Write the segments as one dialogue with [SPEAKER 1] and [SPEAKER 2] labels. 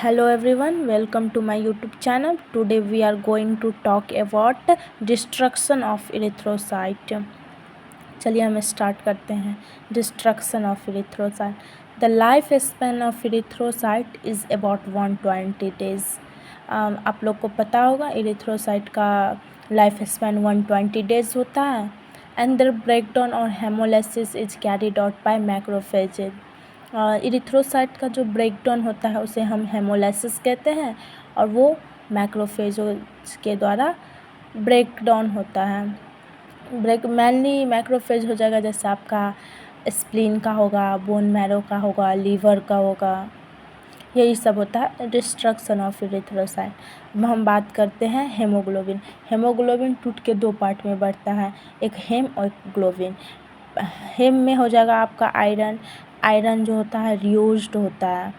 [SPEAKER 1] Hello everyone, welcome to my YouTube channel. Today we are going to talk about destruction of erythrocyte. चलिए हम start करते हैं. Destruction of erythrocyte. The life span of erythrocyte is about 120 days. आप लोग को पता होगा erythrocyte का लाइफ स्पैन 120 डेज होता है. एंड देयर ब्रेकडाउन और haemolysis is carried out by macrophages. Erythrocyte का जो ब्रेकडाउन होता है उसे हम हेमोलाइसिस कहते हैं और वो मैक्रोफेज के द्वारा ब्रेकडाउन होता है. मेनली मैक्रोफेज हो जाएगा, जैसे आपका स्प्लीन का होगा, बोन मैरो का होगा, लीवर का होगा, यही सब होता है डिस्ट्रक्शन ऑफ इरिथ्रोसाइट. अब हम बात करते हैं हेमोग्लोबिन. हेमोग्लोबिन टूट के दो पार्ट में बढ़ता है, एक हेम और एक ग्लोबिन. हेम में हो जाएगा आपका आयरन. आयरन जो होता है रियूज्ड होता है.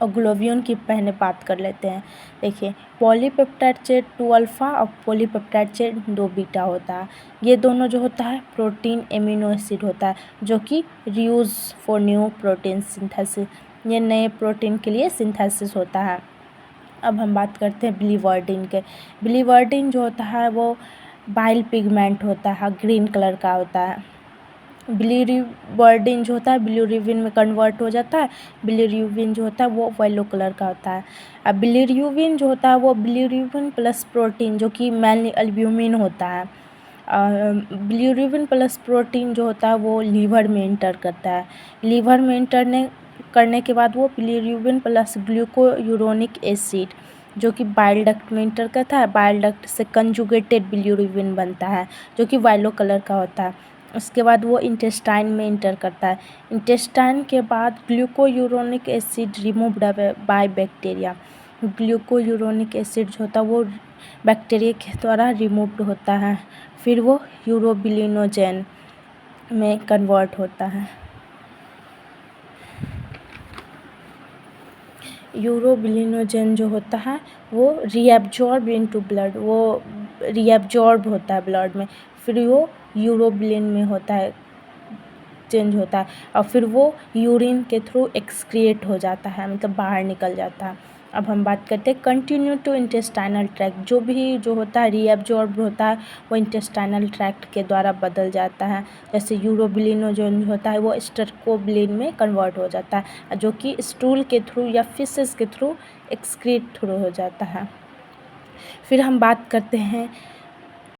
[SPEAKER 1] और ग्लोबिन की पहले बात कर लेते हैं. देखिए, पॉलीपेप्टाइड चेन 2 अल्फ़ा और पॉलीपेप्टाइड चेन 2 बीटा होता है. ये दोनों जो होता है प्रोटीन एमिनो एसिड होता है जो कि reuse for new protein synthesis. ये नए प्रोटीन के लिए सिंथेसिस होता है. अब हम बात करते हैं बिलीवर्डिन के. बिलीवर्डिन जो होता है वो बाइल पिगमेंट होता है, ग्रीन कलर का होता है. बिलीवर्डिन जो होता है बिलीरुबिन में कन्वर्ट हो जाता है. बिलीरुबिन जो होता है वो येलो कलर का होता है. अब बिलीरुबिन जो होता है वो बिलीरुबिन प्लस प्रोटीन जो कि मेनली अल्ब्यूमिन होता है. बिलीरुबिन प्लस प्रोटीन जो होता है वो लीवर में इंटर करता है. लीवर में इंटर करने के बाद वो बिलीरुबिन प्लस ग्लूकोयूरोनिक एसिड जो कि बाइल डक्ट में इंटर करता है. बाइल डक्ट से कंजुगेटेड बिलीरुबिन बनता है जो कि येलो कलर का होता है. उसके बाद वो इंटेस्टाइन में इंटर करता है. इंटेस्टाइन के बाद glucuronic acid removed by bacteria. Glucuronic acid जो होता है वो बैक्टीरिया के द्वारा रिमूव्ड होता है. फिर वो यूरोबिलिनोजेन में कन्वर्ट होता है. यूरोबिलिनोजेन जो होता है वो रीएब्जॉर्ब इनटू ब्लड, वो रीएब्जॉर्ब होता है ब्लड में. फिर वो यूरोबिलिन में होता है, चेंज होता है और फिर वो यूरिन के थ्रू एक्सक्रिएट हो जाता है, मतलब बाहर निकल जाता है. अब हम बात करते हैं कंटिन्यू टू इंटेस्टाइनल ट्रैक्ट. जो होता है रीएब्जॉर्ब होता है वो इंटेस्टाइनल ट्रैक्ट के द्वारा बदल जाता है. जैसे यूरोबिलिनोजेन जो होता है वो स्टर्कोबिलिन में कन्वर्ट हो जाता है जो कि स्टूल के थ्रू या फिसेस के थ्रू एक्सक्रीट थ्रू हो जाता है. फिर हम बात करते हैं